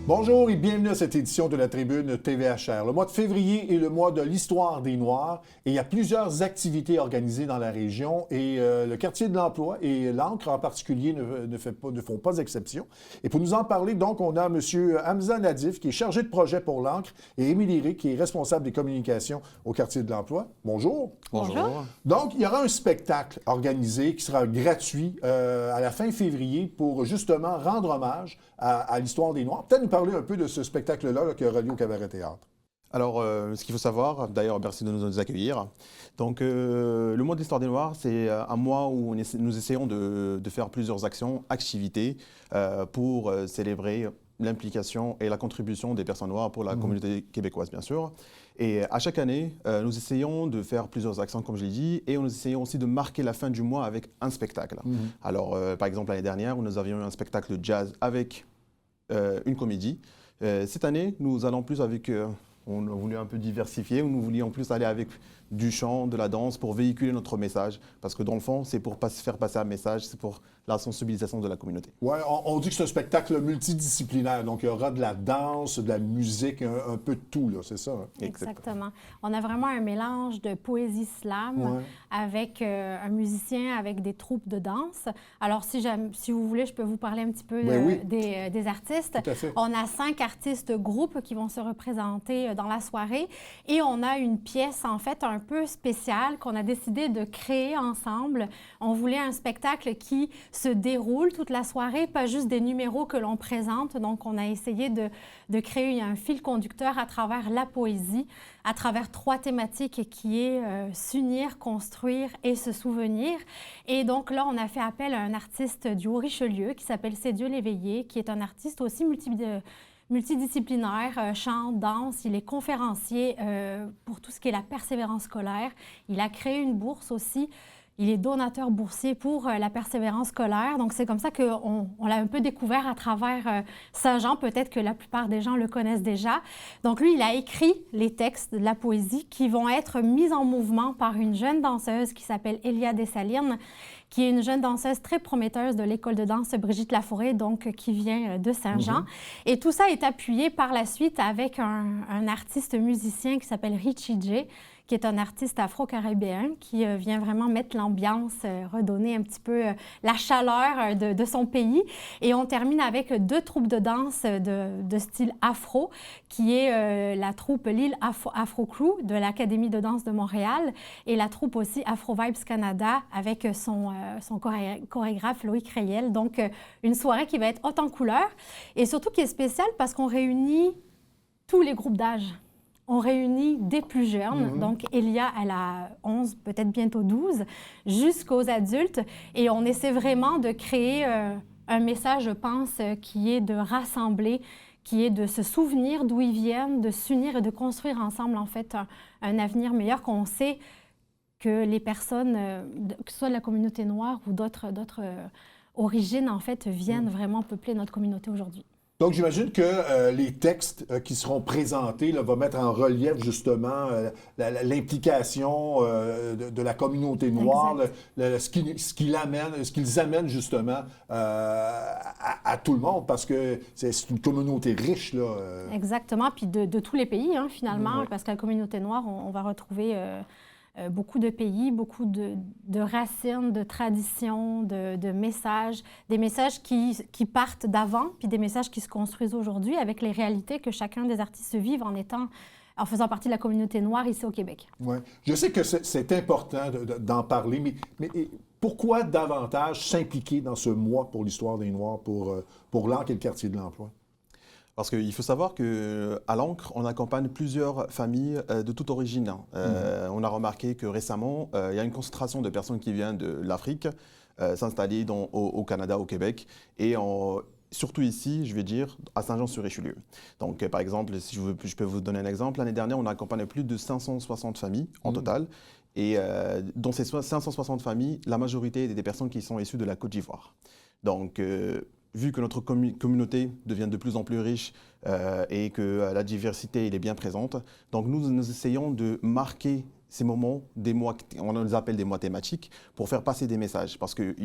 Bonjour et bienvenue à cette édition de la Tribune TVHR. Le mois de février est le mois de l'histoire des Noirs et il y a plusieurs activités organisées dans la région et le quartier de l'emploi et l'Ancre en particulier ne font pas exception. Et pour nous en parler, donc, on a M. Hamza Nadif qui est chargé de projet pour l'Ancre et Émilie Rick qui est responsable des communications au quartier de l'emploi. Bonjour. Bonjour. Donc, il y aura un spectacle organisé qui sera gratuit à la fin février pour justement rendre hommage à l'histoire des Noirs. Peut-être nous parler un peu de ce spectacle-là qui aura lieu au Cabaret Théâtre. Alors, ce qu'il faut savoir, d'ailleurs, merci de nous accueillir. Donc, le mois de l'histoire des Noirs, c'est un mois où nous essayons de faire plusieurs activités pour célébrer l'implication et la contribution des personnes noires pour la communauté québécoise, bien sûr. Et à chaque année, nous essayons de faire plusieurs actions, comme je l'ai dit, et nous essayons aussi de marquer la fin du mois avec un spectacle. Alors, par exemple, l'année dernière, nous avions eu un spectacle de jazz avec une comédie. Cette année, nous allons plus avec... on a voulu un peu diversifier, nous voulions plus aller avec du chant, de la danse, pour véhiculer notre message. Parce que dans le fond, c'est pour faire passer un message, c'est pour la sensibilisation de la communauté. Oui, on dit que c'est un spectacle multidisciplinaire. Donc, il y aura de la danse, de la musique, un peu de tout, là, c'est ça? Hein? Exactement. On a vraiment un mélange de poésie slam avec un musicien, avec des troupes de danse. Alors, si vous voulez, je peux vous parler un petit peu des artistes. Tout à fait. On a 5 artistes groupes qui vont se représenter dans la soirée. Et on a une pièce, en fait, un peu spéciale qu'on a décidé de créer ensemble. On voulait un spectacle qui se déroule toute la soirée, pas juste des numéros que l'on présente. Donc, on a essayé de créer un fil conducteur à travers la poésie, à travers 3 thématiques qui est s'unir, construire et se souvenir. Et donc là, on a fait appel à un artiste du Haut-Richelieu qui s'appelle Cédieu Léveillé, qui est un artiste aussi multidisciplinaire, chant, danse. Il est conférencier pour tout ce qui est la persévérance scolaire. Il a créé une bourse aussi. Il est donateur boursier pour la persévérance scolaire. Donc, c'est comme ça qu'on l'a un peu découvert à travers Saint-Jean. Peut-être que la plupart des gens le connaissent déjà. Donc, lui, il a écrit les textes de la poésie qui vont être mis en mouvement par une jeune danseuse qui s'appelle Elia Dessalines, qui est une jeune danseuse très prometteuse de l'école de danse Brigitte Laforêt, donc qui vient de Saint-Jean. Et tout ça est appuyé par la suite avec un artiste musicien qui s'appelle Richie J, qui est un artiste afro-caribéen qui vient vraiment mettre l'ambiance, redonner un petit peu la chaleur de son pays. Et on termine avec 2 troupes de danse de style afro, qui est la troupe Lille Afro Crew de l'Académie de danse de Montréal et la troupe aussi Afro Vibes Canada avec son chorégraphe Loïc Rayel. Donc, une soirée qui va être haute en couleurs et surtout qui est spéciale parce qu'on réunit tous les groupes d'âge. On réunit des plus jeunes, donc Elia, elle a 11, peut-être bientôt 12, jusqu'aux adultes. Et on essaie vraiment de créer un message, je pense, qui est de rassembler, qui est de se souvenir d'où ils viennent, de s'unir et de construire ensemble, en fait, un avenir meilleur qu'on sait que les personnes, que ce soit de la communauté noire ou d'autres origines, en fait, viennent vraiment peupler notre communauté aujourd'hui. Donc, j'imagine que les textes qui seront présentés vont mettre en relief justement l'implication de la communauté noire, ce qu'ils amènent justement à tout le monde, parce que c'est une communauté riche, là. Exactement, puis de tous les pays, hein, finalement, parce que la communauté noire, on va retrouver... beaucoup de pays, beaucoup de racines, de traditions, de messages, des messages qui partent d'avant, puis des messages qui se construisent aujourd'hui avec les réalités que chacun des artistes vivent en faisant partie de la communauté noire ici au Québec. Oui. Je sais que c'est important d'en parler, mais pourquoi davantage s'impliquer dans ce mois pour l'histoire des Noirs, pour l'Ancre et le quartier de l'emploi? Parce qu'il faut savoir qu'à l'Ancre, on accompagne plusieurs familles de toute origine. On a remarqué que récemment, il y a une concentration de personnes qui viennent de l'Afrique s'installer au Canada, au Québec, et surtout ici, je vais dire, à Saint-Jean-sur-Richelieu. Donc, par exemple, si je peux vous donner un exemple, l'année dernière, on a accompagné plus de 560 familles en total. Et dans ces 560 familles, la majorité étaient des personnes qui sont issues de la Côte d'Ivoire. Donc, vu que notre communauté devient de plus en plus riche et que la diversité elle est bien présente, donc nous essayons de marquer ces moments, des mois, on les appelle des mois thématiques, pour faire passer des messages. Parce que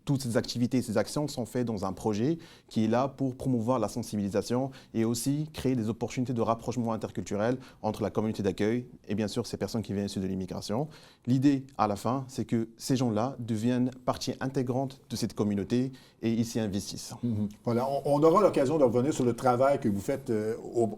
toutes ces activités, ces actions sont faites dans un projet qui est là pour promouvoir la sensibilisation et aussi créer des opportunités de rapprochement interculturel entre la communauté d'accueil et bien sûr ces personnes qui viennent issues de l'immigration. L'idée, à la fin, c'est que ces gens-là deviennent partie intégrante de cette communauté et ils s'y investissent. Voilà, on aura l'occasion de revenir sur le travail que vous faites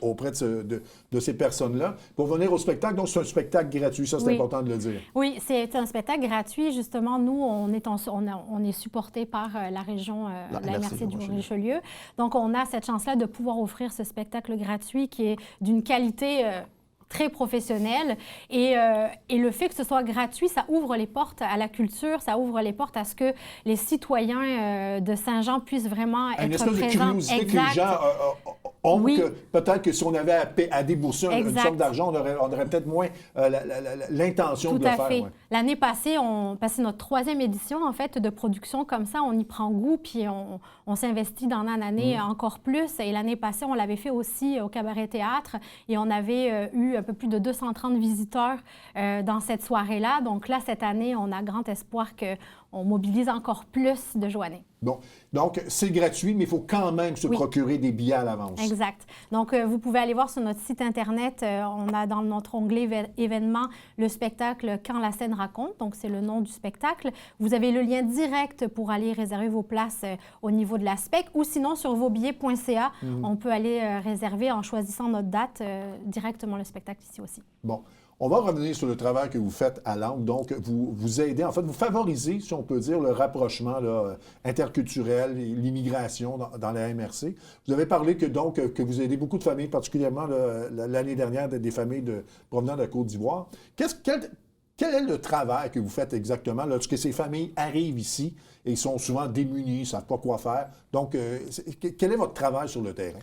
auprès de ces personnes-là. Pour venir au spectacle, donc c'est un spectacle gratuit, ça c'est important de le dire. Oui, c'est un spectacle gratuit. Justement, nous, on est supporté par la région, la MRC du Richelieu. Donc, on a cette chance-là de pouvoir offrir ce spectacle gratuit qui est d'une qualité très professionnel. Et le fait que ce soit gratuit, ça ouvre les portes à la culture, ça ouvre les portes à ce que les citoyens de Saint-Jean puissent vraiment être présents. Une espèce de curiosité que les gens ont, peut-être que si on avait à débourser une somme d'argent, on aurait peut-être moins l'intention de le faire. Tout à fait. Ouais. L'année passée, c'est notre 3e édition, en fait, de production comme ça. On y prend goût, puis on s'investit d'année en année encore plus. Et l'année passée, on l'avait fait aussi au Cabaret Théâtre et on avait eu un peu plus de 230 visiteurs dans cette soirée-là. Donc là, cette année, on a grand espoir qu'on mobilise encore plus de Joannais. Bon, donc c'est gratuit, mais il faut quand même se procurer des billets à l'avance. Exact. Donc, vous pouvez aller voir sur notre site Internet, on a dans notre onglet événements le spectacle Quand la scène raconte, donc c'est le nom du spectacle. Vous avez le lien direct pour aller réserver vos places au niveau de la SPEC ou sinon sur vosbillets.ca, on peut aller réserver en choisissant notre date directement le spectacle ici aussi. Bon. On va revenir sur le travail que vous faites à Langres. Donc, vous aidez, en fait, vous favorisez, si on peut dire, le rapprochement interculturel et l'immigration dans la MRC. Vous avez parlé que vous aidez beaucoup de familles, particulièrement l'année dernière, des familles provenant de la Côte d'Ivoire. Quel est le travail que vous faites exactement lorsque ces familles arrivent ici et ils sont souvent démunis, ils ne savent pas quoi faire? Donc, quel est votre travail sur le terrain?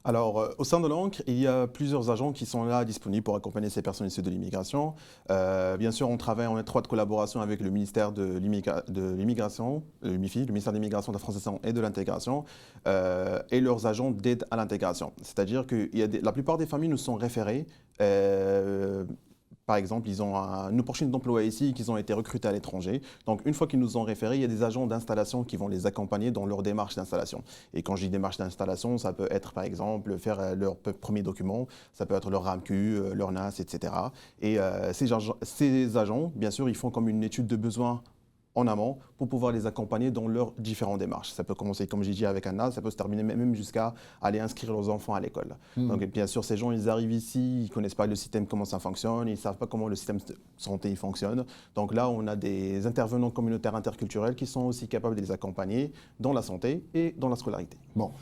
Alors, au sein de l'ANCRE, il y a plusieurs agents qui sont là disponibles pour accompagner ces personnes issues de l'immigration. Bien sûr, on travaille en étroite collaboration avec le ministère de l'immigration, le MIFI, le ministère de l'immigration, de la Francisation et de l'intégration, et leurs agents d'aide à l'intégration. C'est-à-dire que la plupart des familles nous sont référées. Par exemple, ils ont une opportunité d'emploi ici, qu'ils ont été recrutés à l'étranger. Donc, une fois qu'ils nous ont référés, il y a des agents d'installation qui vont les accompagner dans leur démarche d'installation. Et quand je dis démarche d'installation, ça peut être, par exemple, faire leur premier document, ça peut être leur RAMQ, leur NAS, etc. Et ces agents, bien sûr, ils font comme une étude de besoin en amont pour pouvoir les accompagner dans leurs différentes démarches. Ça peut commencer, comme j'ai dit, avec un NAS, ça peut se terminer même jusqu'à aller inscrire leurs enfants à l'école. Donc, bien sûr, ces gens, ils arrivent ici, ils ne connaissent pas le système, comment ça fonctionne, ils ne savent pas comment le système de santé fonctionne. Donc là, on a des intervenants communautaires interculturels qui sont aussi capables de les accompagner dans la santé et dans la scolarité. Bon.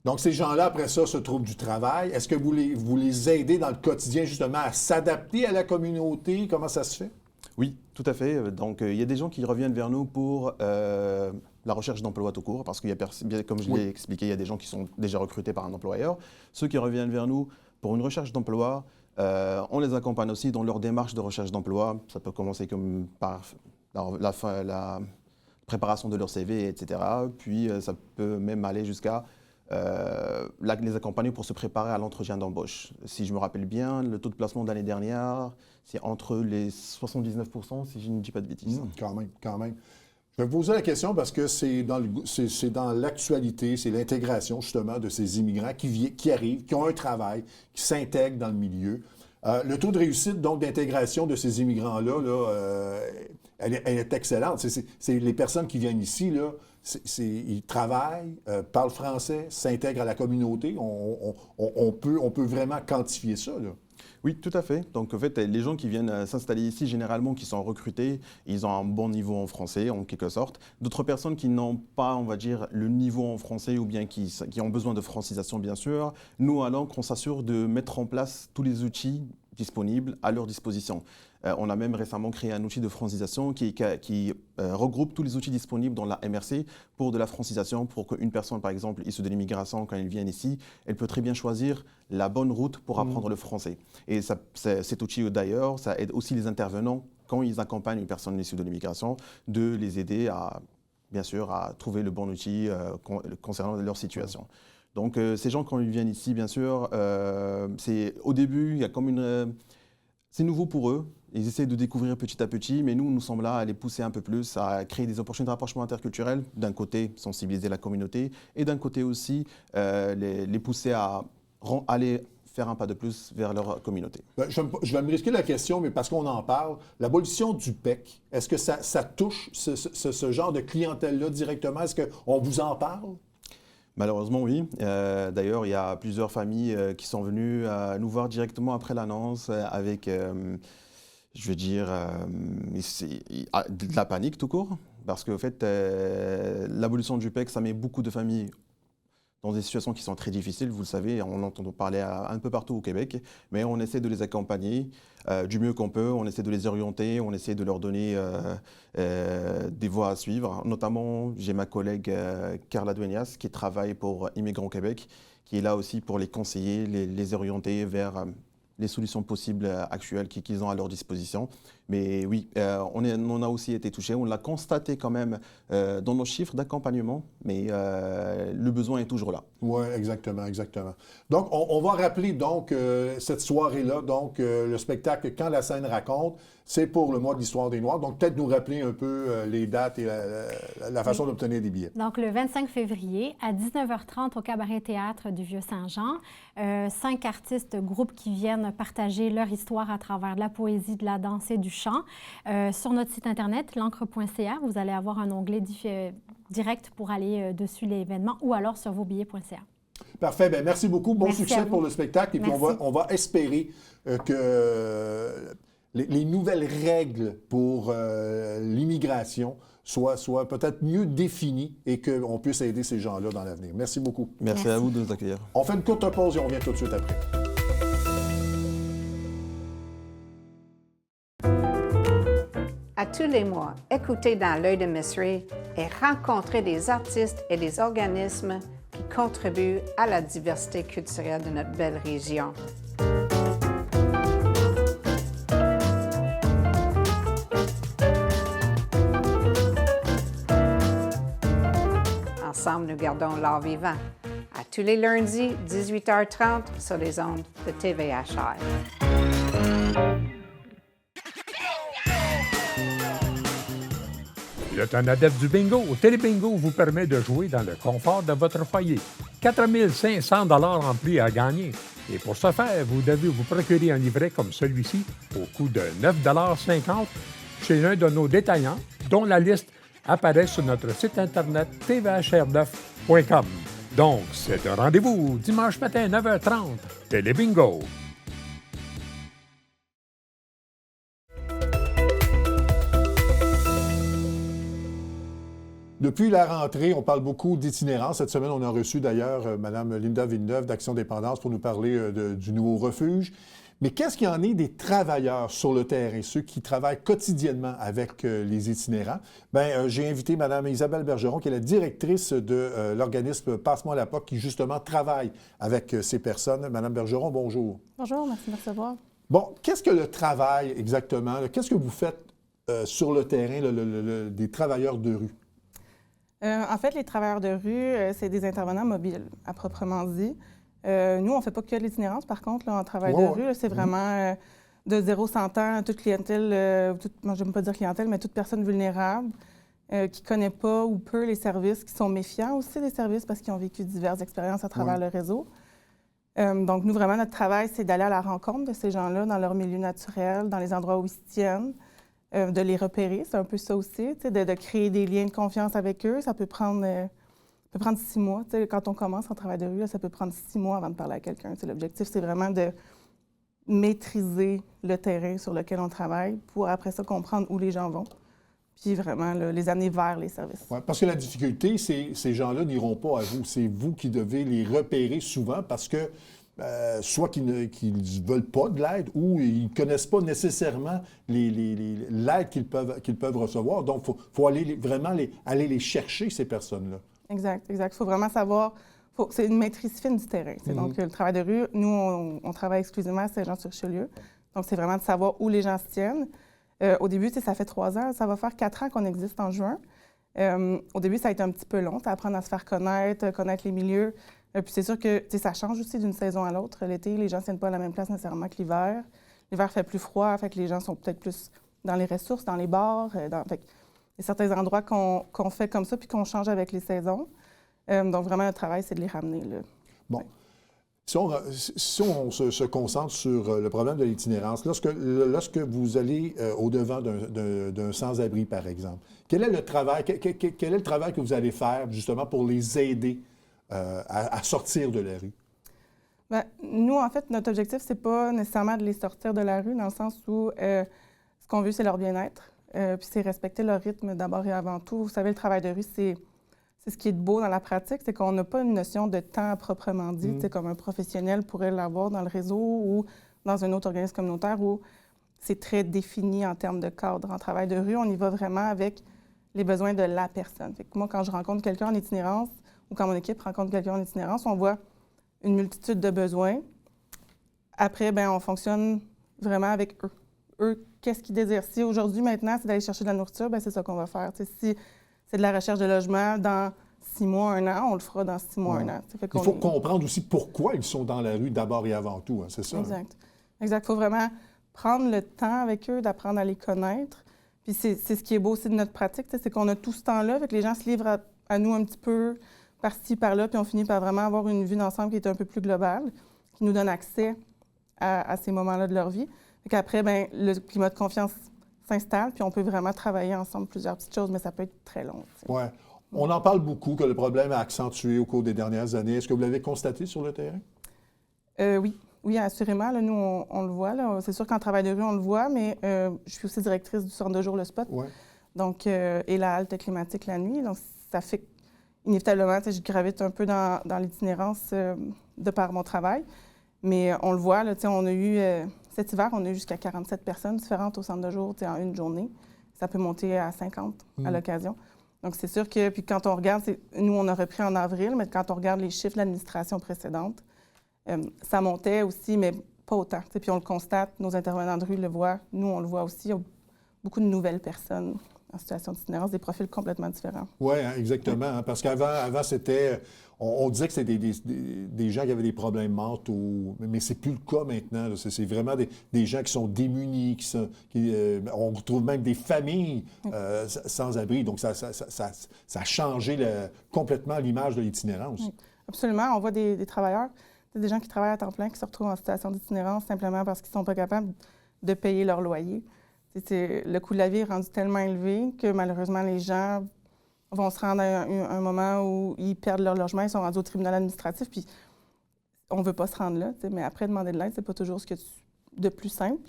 Donc, ces gens-là, après ça, se trouvent du travail. Est-ce que vous les aidez dans le quotidien, justement, à s'adapter à la communauté? Comment ça se fait? Oui, tout à fait. Donc, il y a des gens qui reviennent vers nous pour la recherche d'emploi tout court, parce qu'il y a, comme je l'ai expliqué, il y a des gens qui sont déjà recrutés par un employeur. Ceux qui reviennent vers nous pour une recherche d'emploi, on les accompagne aussi dans leur démarche de recherche d'emploi. Ça peut commencer comme par la préparation de leur CV, etc. Puis, ça peut même aller jusqu'à les accompagner pour se préparer à l'entretien d'embauche. Si je me rappelle bien, le taux de placement de l'année dernière, c'est entre les 79%, si je ne dis pas de bêtises. Quand même. Je vais vous poser la question parce que c'est dans l'actualité, c'est l'intégration justement de ces immigrants qui arrivent, qui ont un travail, qui s'intègrent dans le milieu. Le taux de réussite donc d'intégration de ces immigrants-là, elle est excellente. C'est les personnes qui viennent ici, là, ils travaillent, parlent français, s'intègrent à la communauté. On peut vraiment quantifier ça, là. Oui, tout à fait. Donc, en fait, les gens qui viennent s'installer ici, généralement, qui sont recrutés, ils ont un bon niveau en français, en quelque sorte. D'autres personnes qui n'ont pas, on va dire, le niveau en français ou bien qui ont besoin de francisation, bien sûr. Nous, à l'ANCRE, on s'assure de mettre en place tous les outils disponibles à leur disposition. On a même récemment créé un outil de francisation qui regroupe tous les outils disponibles dans la MRC pour de la francisation, pour qu'une personne, par exemple, issue de l'immigration, quand elle vient ici, elle peut très bien choisir la bonne route pour apprendre le français. Et cet outil, d'ailleurs, ça aide aussi les intervenants, quand ils accompagnent une personne issue de l'immigration, de les aider à, bien sûr, à trouver le bon outil concernant leur situation. Donc, ces gens, quand ils viennent ici, bien sûr, au début, il y a comme C'est nouveau pour eux. Ils essaient de découvrir petit à petit, mais nous sommes là à les pousser un peu plus, à créer des opportunités de rapprochement interculturel. D'un côté, sensibiliser la communauté, et d'un côté aussi, les pousser à aller faire un pas de plus vers leur communauté. Ben, je vais me risquer la question, mais parce qu'on en parle, l'abolition du PEC, est-ce que ça touche ce genre de clientèle-là directement? Est-ce qu'on vous en parle? Malheureusement, oui. D'ailleurs, il y a plusieurs familles qui sont venues nous voir directement après l'annonce avec, je veux dire, de la panique tout court. Parce qu'en fait, l'abolition du PEC, ça met beaucoup de familles dans des situations qui sont très difficiles, vous le savez, on entend parler un peu partout au Québec, mais on essaie de les accompagner du mieux qu'on peut, on essaie de les orienter, on essaie de leur donner des voies à suivre. Notamment, j'ai ma collègue Carla Dueñas qui travaille pour Immigrants Québec, qui est là aussi pour les conseiller, les orienter vers les solutions possibles actuelles qu'ils ont à leur disposition. Mais oui, on a aussi été touchés, on l'a constaté quand même dans nos chiffres d'accompagnement, mais le besoin est toujours là. Oui, exactement, exactement. Donc, on va rappeler donc cette soirée-là, donc le spectacle « Quand la scène raconte », c'est pour le mois de l'Histoire des Noirs. Donc, peut-être nous rappeler un peu les dates et la façon d'obtenir des billets. Donc, le 25 février, à 19h30 au Cabaret Théâtre du Vieux-Saint-Jean, 5 artistes, groupes qui viennent partager leur histoire à travers de la poésie, de la danse et du chant. Sur notre site Internet, l'encre.ca, vous allez avoir un onglet direct pour aller dessus l'événement ou alors sur vosbillets.ca. Parfait. Bien, merci beaucoup. Bon succès pour le spectacle. Et puis, on va espérer que les nouvelles règles pour l'immigration soient peut-être mieux définies et qu'on puisse aider ces gens-là dans l'avenir. Merci beaucoup. Merci à vous de nous accueillir. On fait une courte pause et on revient tout de suite après. À tous les mois, écoutez Dans l'œil de Miss Ray et rencontrez des artistes et des organismes qui contribuent à la diversité culturelle de notre belle région. Ensemble, nous gardons l'art vivant. À tous les lundis, 18h30, sur les ondes de TVHR. Vous êtes un adepte du bingo? Télébingo vous permet de jouer dans le confort de votre foyer. 4 500 $ en prix à gagner. Et pour ce faire, vous devez vous procurer un livret comme celui-ci au coût de 9,50 $ chez un de nos détaillants, dont la liste apparaît sur notre site Internet tvhr9.com. Donc, c'est un rendez-vous dimanche matin 9h30. Télébingo. Depuis la rentrée, on parle beaucoup d'itinérance. Cette semaine, on a reçu d'ailleurs Mme Linda Villeneuve d'Action Dépendance pour nous parler du nouveau refuge. Mais qu'est-ce qu'il y en est des travailleurs sur le terrain, ceux qui travaillent quotidiennement avec les itinérants? Bien, j'ai invité Mme Isabelle Bergeron, qui est la directrice de l'organisme Passe-moi la POC, qui justement travaille avec ces personnes. Mme Bergeron, bonjour. Bonjour, merci de me recevoir. Bon, qu'est-ce que le travail exactement? Qu'est-ce que vous faites sur le terrain des travailleurs de rue? En fait, les travailleurs de rue, c'est des intervenants mobiles, à proprement dit. Nous, on ne fait pas que de l'itinérance, par contre, là, en travail de rue. C'est vraiment de 0-100 ans, toute clientèle, moi, je n'aime pas dire clientèle, mais toute personne vulnérable qui ne connaît pas ou peu les services, qui sont méfiants aussi des services parce qu'ils ont vécu diverses expériences à travers le réseau. Donc, nous, vraiment, notre travail, c'est d'aller à la rencontre de ces gens-là dans leur milieu naturel, dans les endroits où ils se tiennent, de les repérer, c'est un peu ça aussi, de créer des liens de confiance avec eux. Ça peut prendre 6 mois. Quand on commence en travail de rue, là, ça peut prendre 6 mois avant de parler à quelqu'un. L'objectif, c'est vraiment de maîtriser le terrain sur lequel on travaille pour, après ça, comprendre où les gens vont, puis vraiment les amener vers les services. Ouais, parce que la difficulté, c'est ces gens-là n'iront pas à vous. C'est vous qui devez les repérer souvent parce que soit qu'ils ne veulent pas de l'aide ou ils ne connaissent pas nécessairement l'aide qu'ils peuvent recevoir. Donc, il faut aller vraiment aller les chercher, ces personnes-là. Exact. Il faut vraiment savoir. C'est une maîtrise fine du terrain. Donc, le travail de rue, nous, on travaille exclusivement à Saint-Jean-sur-Richelieu. Donc, c'est vraiment de savoir où les gens se tiennent. Au début, ça fait 3 ans. Ça va faire 4 ans qu'on existe en juin. Au début, ça a été un petit peu long. Apprendre à se faire connaître les milieux. Puis c'est sûr que ça change aussi d'une saison à l'autre. L'été, les gens ne tiennent pas à la même place nécessairement que l'hiver. l'hiver fait plus froid, fait que les gens sont peut-être plus dans les ressources, dans les bars. Fait que il y a certains endroits qu'on fait comme ça puis qu'on change avec les saisons. Donc, vraiment, le travail, c'est de les ramener, là. Bon. Ouais. Si on se concentre sur le problème de l'itinérance, lorsque vous allez au-devant d'un sans-abri, par exemple, quel est le travail que vous allez faire justement pour les aider à sortir de la rue? Bien, nous, en fait, notre objectif, c'est pas nécessairement de les sortir de la rue, dans le sens où ce qu'on veut, c'est leur bien-être, puis c'est respecter leur rythme d'abord et avant tout. Vous savez, le travail de rue, c'est ce qui est beau dans la pratique, c'est qu'on n'a pas une notion de temps à proprement dit, comme un professionnel pourrait l'avoir dans le réseau ou dans un autre organisme communautaire où c'est très défini en termes de cadre. En travail de rue, on y va vraiment avec les besoins de la personne. Fait que moi, quand je rencontre quelqu'un en itinérance ou quand mon équipe rencontre quelqu'un en itinérance, on voit une multitude de besoins. Après, bien, on fonctionne vraiment avec eux. Eux, qu'est-ce qu'ils désirent? Si aujourd'hui, maintenant, c'est d'aller chercher de la nourriture, bien, c'est ça qu'on va faire. T'sais, si c'est de la recherche de logement dans 6 mois, 1 an, on le fera dans 6 mois, 1 an. Il faut comprendre aussi pourquoi ils sont dans la rue d'abord et avant tout, hein, c'est ça? Exact. Exact. Il faut vraiment prendre le temps avec eux, d'apprendre à les connaître. Puis c'est ce qui est beau aussi de notre pratique, c'est qu'on a tout ce temps-là, fait que les gens se livrent à nous un petit peu par-ci, par-là, puis on finit par vraiment avoir une vue d'ensemble qui est un peu plus globale, qui nous donne accès à ces moments-là de leur vie. Fait qu'après, bien, le climat de confiance s'installe, puis on peut vraiment travailler ensemble plusieurs petites choses, mais ça peut être très long. Oui. On en parle beaucoup, que le problème a accentué au cours des dernières années. Est-ce que vous l'avez constaté sur le terrain? Oui. Oui, assurément. Là, nous, on le voit. Là. C'est sûr qu'en travail de rue, on le voit, mais je suis aussi directrice du centre de jour Le Spot. Ouais. Donc, et la halte climatique la nuit. Donc, ça fait inévitablement, je gravite un peu dans l'itinérance de par mon travail. Mais on le voit, là, on a eu, cet hiver, on a eu jusqu'à 47 personnes différentes au centre de jour en une journée. Ça peut monter à 50 à l'occasion. Donc, c'est sûr que, puis quand on regarde, nous, on a repris en avril, mais quand on regarde les chiffres de l'administration précédente, ça montait aussi, mais pas autant. Puis on le constate, nos intervenants de rue le voient, nous, on le voit aussi. Il y a beaucoup de nouvelles personnes en situation d'itinérance, des profils complètement différents. Oui, hein, exactement. Hein, parce qu'avant, c'était... On disait que c'était des gens qui avaient des problèmes mentaux, mais c'est plus le cas maintenant. Là. C'est vraiment des gens qui sont démunis, on retrouve même des familles sans abri. Donc, ça a changé complètement l'image de l'itinérance. Oui, absolument. On voit des travailleurs, des gens qui travaillent à temps plein, qui se retrouvent en situation d'itinérance simplement parce qu'ils ne sont pas capables de payer leur loyer. Le coût de la vie est rendu tellement élevé que malheureusement, les gens vont se rendre à un moment où ils perdent leur logement, ils sont rendus au tribunal administratif, puis on ne veut pas se rendre là, mais après, demander de l'aide, c'est pas toujours ce de plus simple.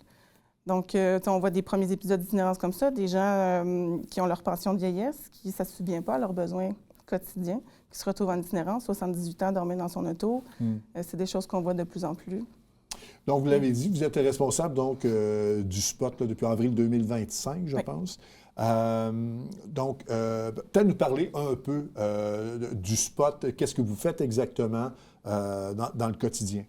Donc, on voit des premiers épisodes d'itinérance comme ça, des gens qui ont leur pension de vieillesse, qui ne se souviennent pas à leurs besoins quotidiens, qui se retrouvent en itinérance, 78 ans, dormir dans son auto. C'est des choses qu'on voit de plus en plus. Donc, vous l'avez dit, vous êtes responsable donc, du SPOT là, depuis avril 2025, je pense. Donc, peut-être nous parler un peu du SPOT. Qu'est-ce que vous faites exactement dans le quotidien?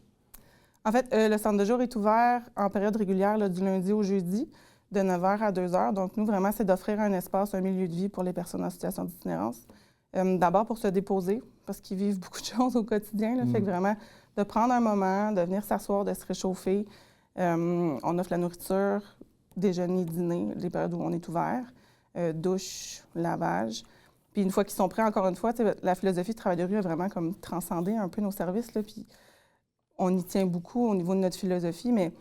En fait, le centre de jour est ouvert en période régulière, là, du lundi au jeudi, de 9h à 2h. Donc, nous, vraiment, c'est d'offrir un espace, un milieu de vie pour les personnes en situation d'itinérance. D'abord pour se déposer, parce qu'ils vivent beaucoup de choses au quotidien. Là, fait que vraiment, de prendre un moment, de venir s'asseoir, de se réchauffer. On offre la nourriture, déjeuner, dîner, les périodes où on est ouvert, douche, lavage. Puis une fois qu'ils sont prêts, encore une fois, la philosophie de travail de rue a vraiment comme transcendé un peu nos services. Là, puis on y tient beaucoup au niveau de notre philosophie, mais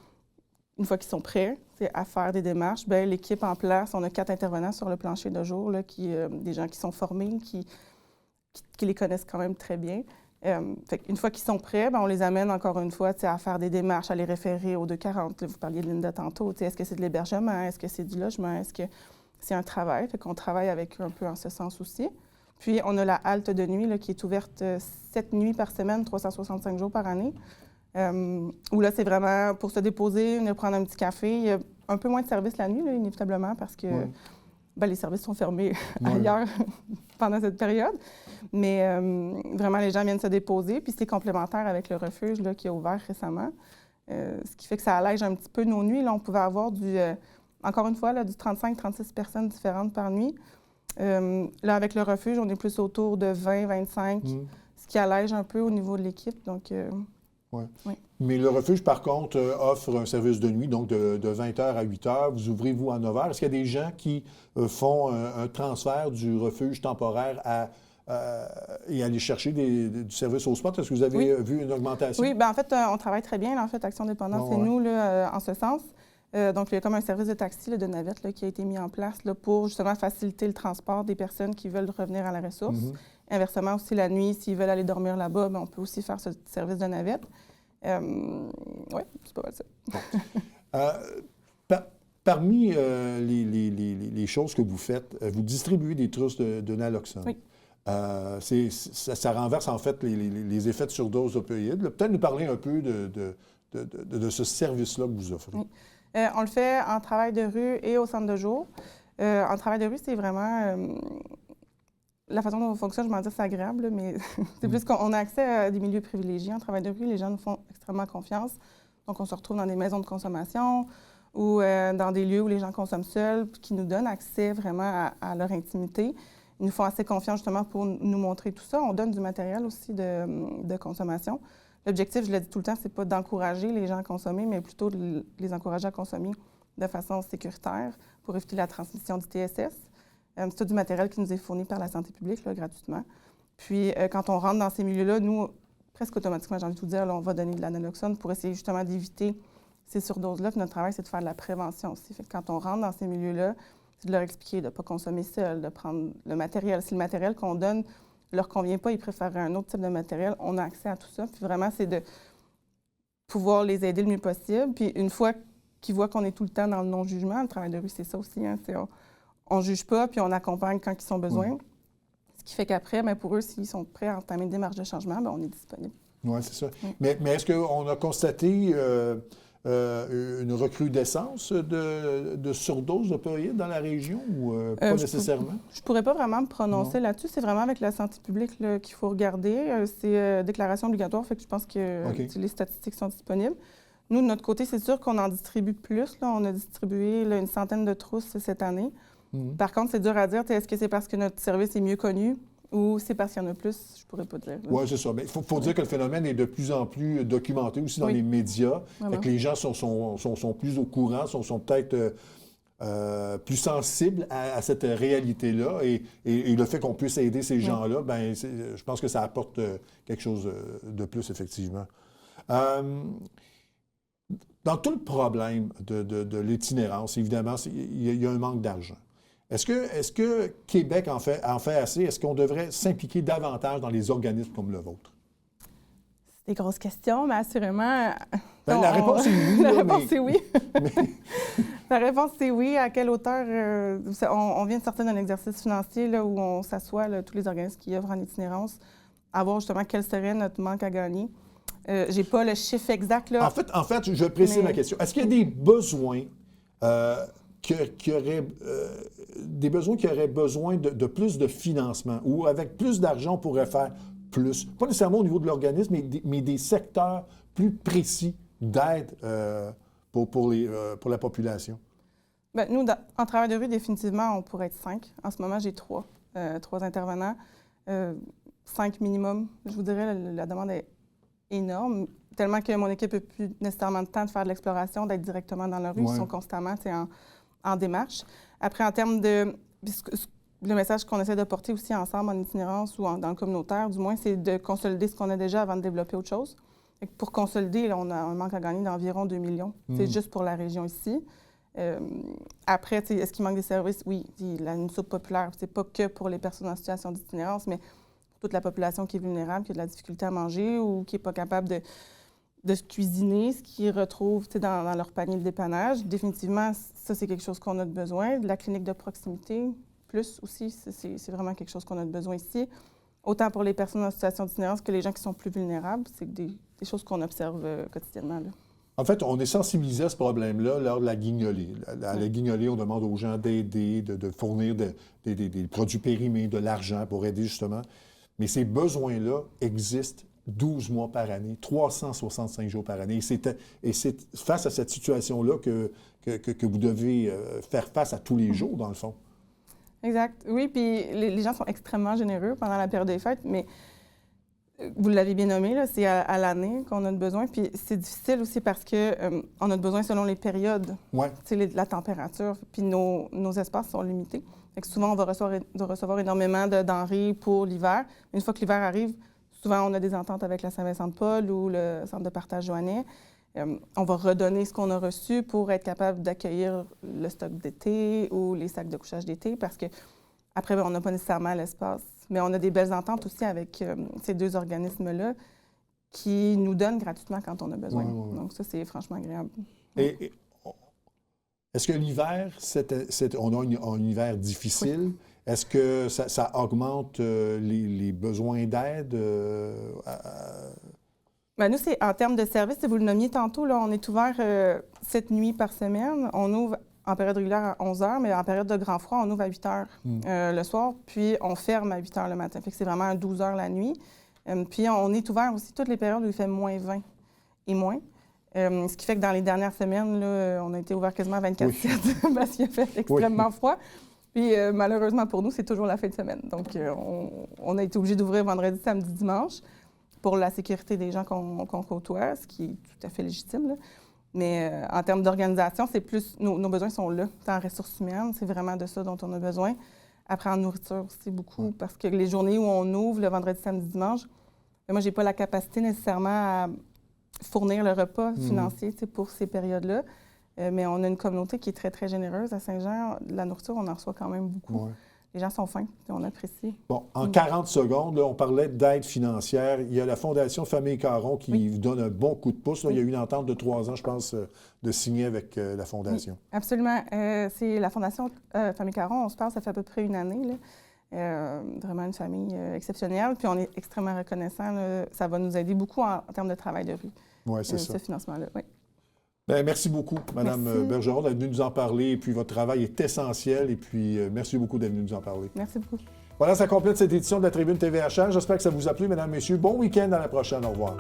une fois qu'ils sont prêts à faire des démarches, bien, l'équipe en place, on a 4 intervenants sur le plancher de jour, là, des gens qui sont formés, qui les connaissent quand même très bien. Une fois qu'ils sont prêts, bien, on les amène encore une fois à faire des démarches, à les référer aux 240. Vous parliez de Linda tantôt. Est-ce que c'est de l'hébergement? Est-ce que c'est du logement? Est-ce que c'est un travail? Fait qu'on travaille avec eux un peu en ce sens aussi. Puis, on a la halte de nuit là, qui est ouverte 7 nuits par semaine, 365 jours par année. Où là, c'est vraiment pour se déposer, venir prendre un petit café. Il y a un peu moins de services la nuit, là, inévitablement, parce que les services sont fermés ailleurs pendant cette période. Mais vraiment, les gens viennent se déposer. Puis c'est complémentaire avec le refuge là, qui a ouvert récemment. Ce qui fait que ça allège un petit peu nos nuits. Là, on pouvait avoir encore une fois, là, du 35-36 personnes différentes par nuit. Là, avec le refuge, on est plus autour de 20-25, ce qui allège un peu au niveau de l'équipe. Donc, Ouais. Oui. Mais le refuge, par contre, offre un service de nuit, donc de 20h à 8h. Vous ouvrez, vous, à 9h. Est-ce qu'il y a des gens qui font un transfert du refuge temporaire et aller chercher du service au spot? Est-ce que vous avez vu une augmentation? Oui, bien en fait, on travaille très bien. Là, en fait, Action Dépendance, c'est nous, là, en ce sens. Donc, il y a comme un service de taxi, là, de navette, là, qui a été mis en place là, pour justement faciliter le transport des personnes qui veulent revenir à la ressource. Inversement, aussi, la nuit, s'ils veulent aller dormir là-bas, bien, on peut aussi faire ce service de navette. Oui, c'est pas mal ça. Parmi les choses que vous faites, vous distribuez des trousses de naloxone. Oui. Ça renverse en fait les effets de surdose d'opioïdes. Peut-être nous parler un peu de ce service-là que vous offrez. Oui. On le fait en travail de rue et au centre de jour. En travail de rue, c'est vraiment... la façon dont on fonctionne, je m'en dis, c'est agréable, là, mais c'est plus qu'on a accès à des milieux privilégiés. En travail de rue, les gens nous font extrêmement confiance. Donc, on se retrouve dans des maisons de consommation ou dans des lieux où les gens consomment seuls, qui nous donnent accès vraiment à leur intimité. Ils nous font assez confiance justement pour nous montrer tout ça. On donne du matériel aussi de consommation. L'objectif, je le dis tout le temps, c'est pas d'encourager les gens à consommer, mais plutôt de les encourager à consommer de façon sécuritaire pour éviter la transmission du TSS. C'est tout du matériel qui nous est fourni par la santé publique, là, gratuitement. Puis, quand on rentre dans ces milieux-là, nous, presque automatiquement, j'ai envie de vous dire, là, on va donner de la naloxone pour essayer justement d'éviter ces surdoses-là. Puis notre travail, c'est de faire de la prévention aussi. Fait que quand on rentre dans ces milieux-là, c'est de leur expliquer de ne pas consommer seul, de prendre le matériel. Si le matériel qu'on donne ne leur convient pas, ils préfèrent un autre type de matériel, on a accès à tout ça. Puis vraiment, c'est de pouvoir les aider le mieux possible. Puis une fois qu'ils voient qu'on est tout le temps dans le non-jugement, le travail de rue, c'est ça aussi, hein, on ne juge pas, puis on accompagne quand ils ont besoin. Ce qui fait qu'après, bien, pour eux, s'ils sont prêts à entamer une démarche de changement, bien, on est disponible. Oui, c'est ça. Oui. Mais est-ce qu'on a constaté une recrudescence de surdose d'opioïdes dans la région ou pas nécessairement? Je ne pourrais pas vraiment me prononcer là-dessus. C'est vraiment avec la santé publique là, qu'il faut regarder. C'est déclaration obligatoire, fait que je pense que les statistiques sont disponibles. Nous, de notre côté, c'est sûr qu'on en distribue plus. Là. On a distribué là, une centaine de trousses cette année. Par contre, c'est dur à dire. Est-ce que c'est parce que notre service est mieux connu ou c'est parce qu'il y en a plus? Je ne pourrais pas dire. Oui, c'est ça. Mais il faut dire que le phénomène est de plus en plus documenté aussi dans les médias. Fait que les gens sont plus au courant, sont peut-être plus sensibles à cette réalité-là. Et le fait qu'on puisse aider ces gens-là, ben, je pense que ça apporte quelque chose de plus, effectivement. Dans tout le problème de l'itinérance, évidemment, il y a un manque d'argent. Est-ce que Québec en fait assez? Est-ce qu'on devrait s'impliquer davantage dans les organismes comme le vôtre? C'est des grosses questions, mais assurément... Ben, la réponse est oui. La réponse est oui. La réponse c'est oui. À quelle hauteur? On vient de sortir d'un exercice financier là, où on s'assoit, là, tous les organismes qui œuvrent en itinérance, à voir justement quel serait notre manque à gagner. J'ai pas le chiffre exact. Là. En fait, je précise ma question. Est-ce qu'il y a des besoins qui auraient besoin de plus de financement ou avec plus d'argent, on pourrait faire plus? Pas nécessairement au niveau de l'organisme, mais des secteurs plus précis d'aide pour la population? Bien, nous, en travail de rue, définitivement, on pourrait être 5. En ce moment, j'ai 3 intervenants. 5 minimum. Je vous dirais, la demande est énorme, tellement que mon équipe n'a plus nécessairement le temps de faire de l'exploration, d'être directement dans la rue. Ils sont constamment en démarche. Après, en termes de... Le message qu'on essaie de porter aussi ensemble en itinérance ou dans le communautaire, du moins, c'est de consolider ce qu'on a déjà avant de développer autre chose. Et pour consolider, là, on a un manque à gagner d'environ 2 millions. C'est juste pour la région ici. Après, est-ce qu'il manque des services? Oui, une soupe populaire, c'est pas que pour les personnes en situation d'itinérance, mais pour toute la population qui est vulnérable, qui a de la difficulté à manger ou qui n'est pas capable de se cuisiner, ce qu'ils retrouvent dans leur panier de dépannage. Définitivement, ça, c'est quelque chose qu'on a besoin. De la clinique de proximité, plus aussi, c'est vraiment quelque chose qu'on a besoin ici. Autant pour les personnes en situation d'itinérance que les gens qui sont plus vulnérables. C'est des choses qu'on observe quotidiennement. Là. En fait, on est sensibilisé à ce problème-là lors de la guignolée. À la guignolée, on demande aux gens d'aider, de fournir des produits périmés, de l'argent pour aider justement. Mais ces besoins-là existent 12 mois par année, 365 jours par année. Et c'est face à cette situation-là que vous devez faire face à tous les jours, dans le fond. Exact. Oui, puis les gens sont extrêmement généreux pendant la période des fêtes, mais Vous l'avez bien nommé, là, c'est à l'année qu'on a besoin. Puis c'est difficile aussi parce qu'on a besoin selon les périodes, Ouais. la température. Puis nos espaces sont limités. Fait que souvent, on va recevoir énormément de denrées pour l'hiver. Une fois que l'hiver arrive, souvent, on a des ententes avec la Saint-Vincent-de-Paul ou le Centre de partage Joannais. On va redonner ce qu'on a reçu pour être capable d'accueillir le stock d'été ou les sacs de couchage d'été parce que après, on n'a pas nécessairement l'espace. Mais on a des belles ententes aussi avec ces deux organismes-là qui nous donnent gratuitement quand on a besoin. Ouais. Donc ça, c'est franchement agréable. Et est-ce que l'hiver, on a un hiver difficile? Oui. Est-ce que ça augmente les besoins d'aide? Bien, nous, c'est en termes de services, si vous le nommiez tantôt, là, on est ouvert 7 nuits par semaine. On ouvre en période régulière à 11 h, mais en période de grand froid, on ouvre à 8 h le soir, puis on ferme à 8 h le matin. Fait que c'est vraiment à 12 h la nuit. Puis on est ouvert aussi toutes les périodes où il fait moins 20 et moins. Ce qui fait que dans les dernières semaines, là, on a été ouvert quasiment 24/7 parce qu'il a fait extrêmement froid. Puis malheureusement pour nous, c'est toujours la fin de semaine. Donc on a été obligé d'ouvrir vendredi, samedi, dimanche pour la sécurité des gens qu'on côtoie, ce qui est tout à fait légitime, là. Mais en termes d'organisation, c'est plus... Nos besoins sont là. En ressources humaines, c'est vraiment de ça dont on a besoin. Après, en nourriture aussi, beaucoup, parce que les journées où on ouvre, le vendredi, samedi, dimanche, moi, je n'ai pas la capacité nécessairement à fournir le repas financier pour ces périodes-là. Mais on a une communauté qui est très, très généreuse à Saint-Jean. La nourriture, on en reçoit quand même beaucoup. Ouais. Les gens sont fins, on apprécie. Bon, en 40 secondes, là, on parlait d'aide financière. Il y a la Fondation Famille Caron qui vous donne un bon coup de pouce. Là. Il y a eu une entente de 3 ans, je pense, de signer avec la Fondation. Oui, absolument. C'est la Fondation Famille Caron, on se parle, ça fait à peu près une année. Là. Vraiment une famille exceptionnelle. Puis on est extrêmement reconnaissants. Là. Ça va nous aider beaucoup en termes de travail de rue. Oui, c'est ça. Ce financement-là, oui. Bien, merci beaucoup, Mme Bergeron, d'être venue nous en parler. Et puis, votre travail est essentiel. Et puis, merci beaucoup d'être venue nous en parler. Merci beaucoup. Voilà, ça complète cette édition de la Tribune TVHR. J'espère que ça vous a plu, mesdames, messieurs. Bon week-end, à la prochaine. Au revoir.